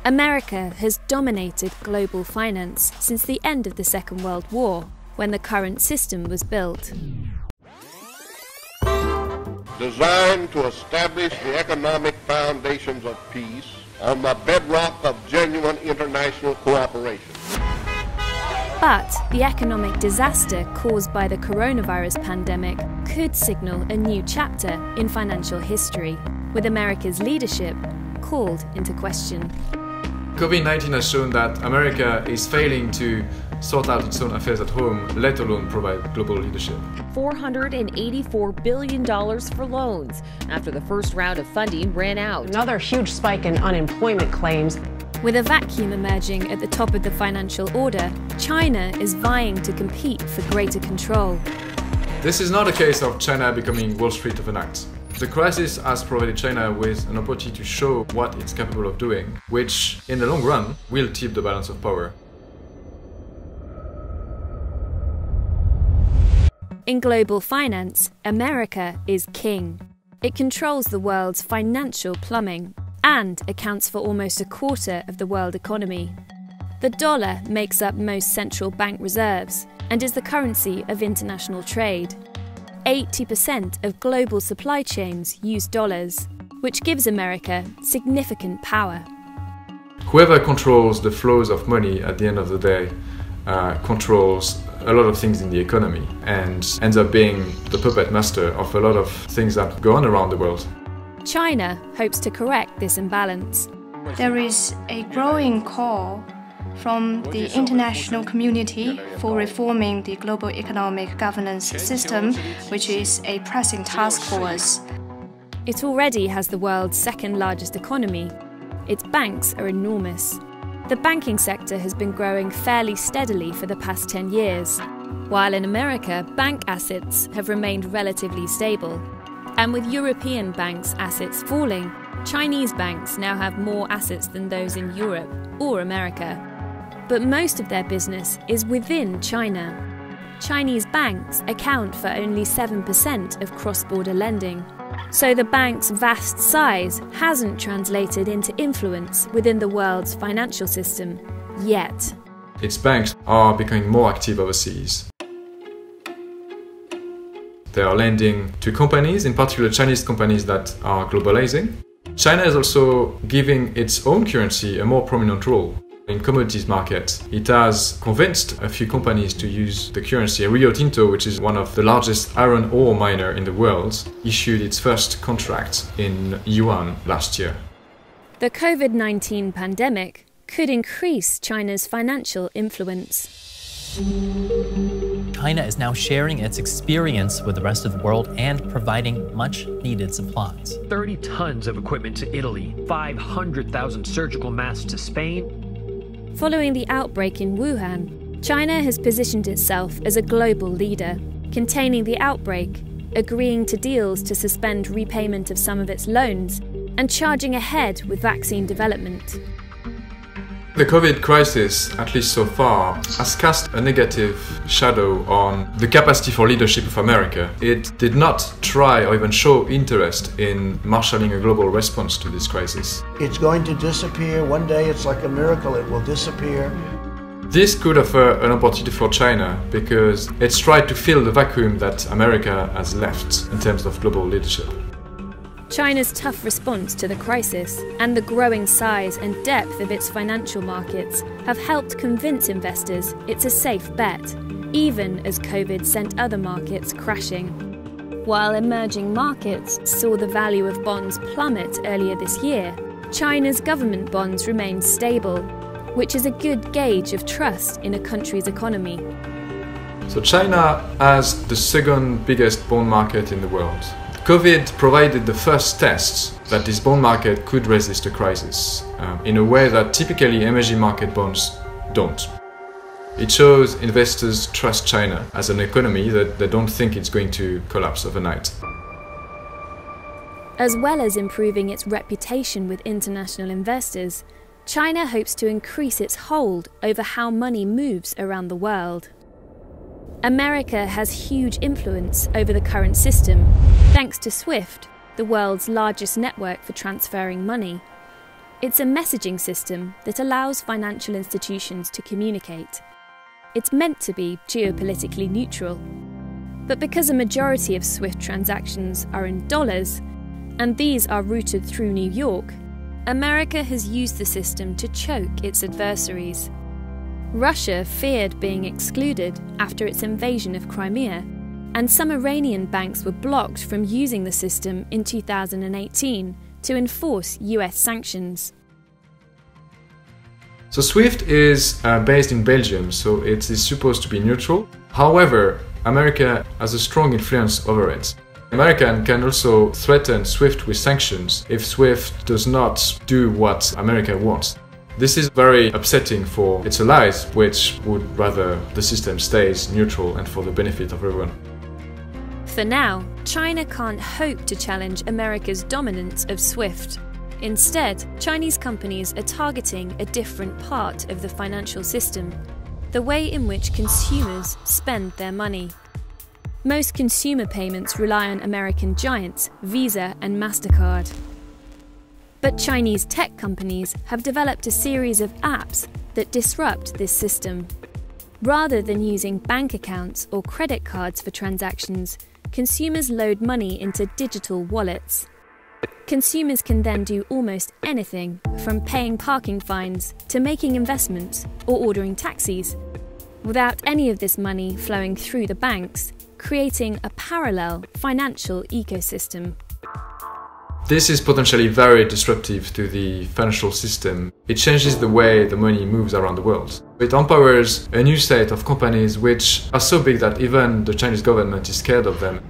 America has dominated global finance since the end of the Second World War, when the current system was built. Designed to establish the economic foundations of peace on the bedrock of genuine international cooperation. But the economic disaster caused by the coronavirus pandemic could signal a new chapter in financial history, with America's leadership called into question. COVID-19 has shown that America is failing to sort out its own affairs at home, let alone provide global leadership. $484 billion for loans after the first round of funding ran out. Another huge spike in unemployment claims. With a vacuum emerging at the top of the financial order, China is vying to compete for greater control. This is not a case of China becoming Wall Street overnight. The crisis has provided China with an opportunity to show what it's capable of doing, which, in the long run, will tip the balance of power. In global finance, America is king. It controls the world's financial plumbing and accounts for almost a quarter of the world economy. The dollar makes up most central bank reserves and is the currency of international trade. 80% of global supply chains use dollars, which gives America significant power. Whoever controls the flows of money at the end of the day controls a lot of things in the economy and ends up being the puppet master of a lot of things that go on around the world. China hopes to correct this imbalance. There is a growing call from the international community for reforming the global economic governance system, which is a pressing task for us. It already has the world's second largest economy. Its banks are enormous. The banking sector has been growing fairly steadily for the past 10 years, while in America, bank assets have remained relatively stable. And with European banks' assets falling, Chinese banks now have more assets than those in Europe or America. But most of their business is within China. Chinese banks account for only 7% of cross-border lending. So the bank's vast size hasn't translated into influence within the world's financial system yet. Its banks are becoming more active overseas. They are lending to companies, in particular Chinese companies that are globalizing. China is also giving its own currency a more prominent role. In commodities market, it has convinced a few companies to use the currency. Rio Tinto, which is one of the largest iron ore miner in the world, issued its first contract in yuan last year. The COVID-19 pandemic could increase China's financial influence. China is now sharing its experience with the rest of the world and providing much-needed supplies. 30 tons of equipment to Italy, 500,000 surgical masks to Spain. Following the outbreak in Wuhan, China has positioned itself as a global leader, containing the outbreak, agreeing to deals to suspend repayment of some of its loans, and charging ahead with vaccine development. The COVID crisis, at least so far, has cast a negative shadow on the capacity for leadership of America. It did not try or even show interest in marshalling a global response to this crisis. It's going to disappear. One day it's like a miracle, it will disappear. This could offer an opportunity for China because it's tried to fill the vacuum that America has left in terms of global leadership. China's tough response to the crisis and the growing size and depth of its financial markets have helped convince investors it's a safe bet, even as COVID sent other markets crashing. While emerging markets saw the value of bonds plummet earlier this year, China's government bonds remained stable, which is a good gauge of trust in a country's economy. So China has the second biggest bond market in the world. COVID provided the first tests that this bond market could resist a crisis in a way that typically emerging market bonds don't. It shows investors trust China as an economy that they don't think it's going to collapse overnight. As well as improving its reputation with international investors, China hopes to increase its hold over how money moves around the world. America has huge influence over the current system, thanks to SWIFT, the world's largest network for transferring money. It's a messaging system that allows financial institutions to communicate. It's meant to be geopolitically neutral. But because a majority of SWIFT transactions are in dollars, and these are routed through New York, America has used the system to choke its adversaries. Russia feared being excluded after its invasion of Crimea, and some Iranian banks were blocked from using the system in 2018 to enforce US sanctions. So SWIFT is based in Belgium, so it is supposed to be neutral. However, America has a strong influence over it. America can also threaten SWIFT with sanctions if SWIFT does not do what America wants. This is very upsetting for its allies, which would rather the system stays neutral and for the benefit of everyone. For now, China can't hope to challenge America's dominance of SWIFT. Instead, Chinese companies are targeting a different part of the financial system, the way in which consumers spend their money. Most consumer payments rely on American giants Visa and MasterCard. But Chinese tech companies have developed a series of apps that disrupt this system. Rather than using bank accounts or credit cards for transactions, consumers load money into digital wallets. Consumers can then do almost anything, from paying parking fines to making investments or ordering taxis, without any of this money flowing through the banks, creating a parallel financial ecosystem. This is potentially very disruptive to the financial system. It changes the way the money moves around the world. It empowers a new set of companies which are so big that even the Chinese government is scared of them.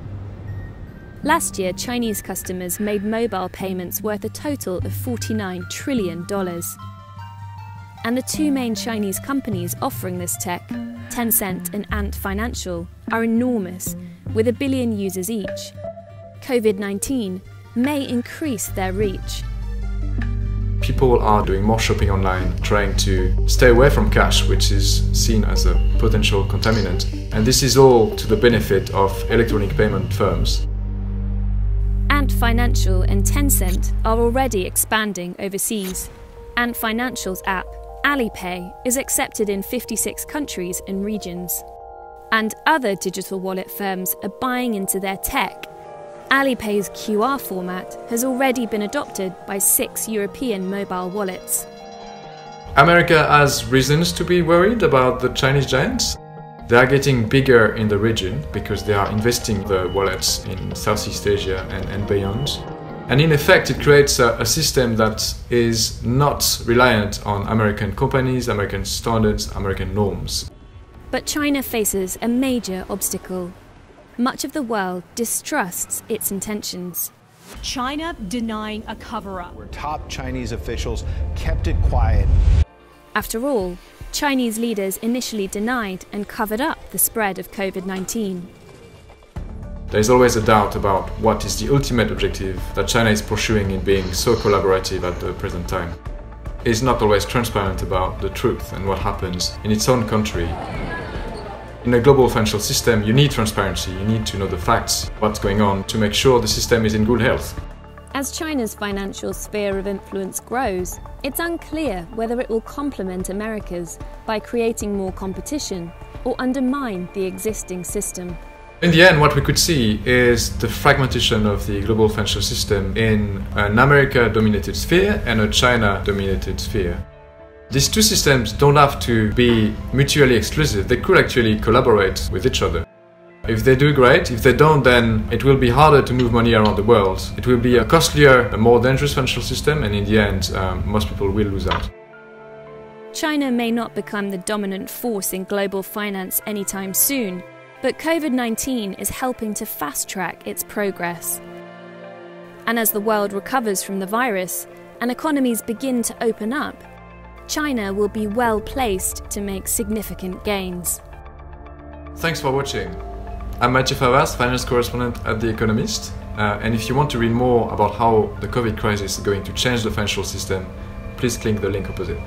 Last year, Chinese customers made mobile payments worth a total of $49 trillion. And the two main Chinese companies offering this tech, Tencent and Ant Financial, are enormous, with 1 billion users each. COVID-19 may increase their reach. People are doing more shopping online, trying to stay away from cash, which is seen as a potential contaminant. And this is all to the benefit of electronic payment firms. Ant Financial and Tencent are already expanding overseas. Ant Financial's app, Alipay, is accepted in 56 countries and regions. And other digital wallet firms are buying into their tech. Alipay's QR format has already been adopted by 6 European mobile wallets. America has reasons to be worried about the Chinese giants. They are getting bigger in the region because they are investing the wallets in Southeast Asia and beyond. And in effect, it creates a system that is not reliant on American companies, American standards, American norms. But China faces a major obstacle. Much of the world distrusts its intentions. China denying a cover-up. Where top Chinese officials kept it quiet. After all, Chinese leaders initially denied and covered up the spread of COVID-19. There is always a doubt about what is the ultimate objective that China is pursuing in being so collaborative at the present time. It is not always transparent about the truth and what happens in its own country. In a global financial system, you need transparency, you need to know the facts, what's going on, to make sure the system is in good health. As China's financial sphere of influence grows, it's unclear whether it will complement America's by creating more competition or undermine the existing system. In the end, what we could see is the fragmentation of the global financial system in an America-dominated sphere and a China-dominated sphere. These two systems don't have to be mutually exclusive, they could actually collaborate with each other. If they do, great. If they don't, then it will be harder to move money around the world. It will be a costlier, a more dangerous financial system, and in the end, most people will lose out. China may not become the dominant force in global finance anytime soon, but COVID-19 is helping to fast-track its progress. And as the world recovers from the virus and economies begin to open up, China will be well placed to make significant gains. Thanks for watching. I'm Mathieu Favas, finance correspondent at The Economist. And if you want to read more about how the COVID crisis is going to change the financial system, please click the link opposite.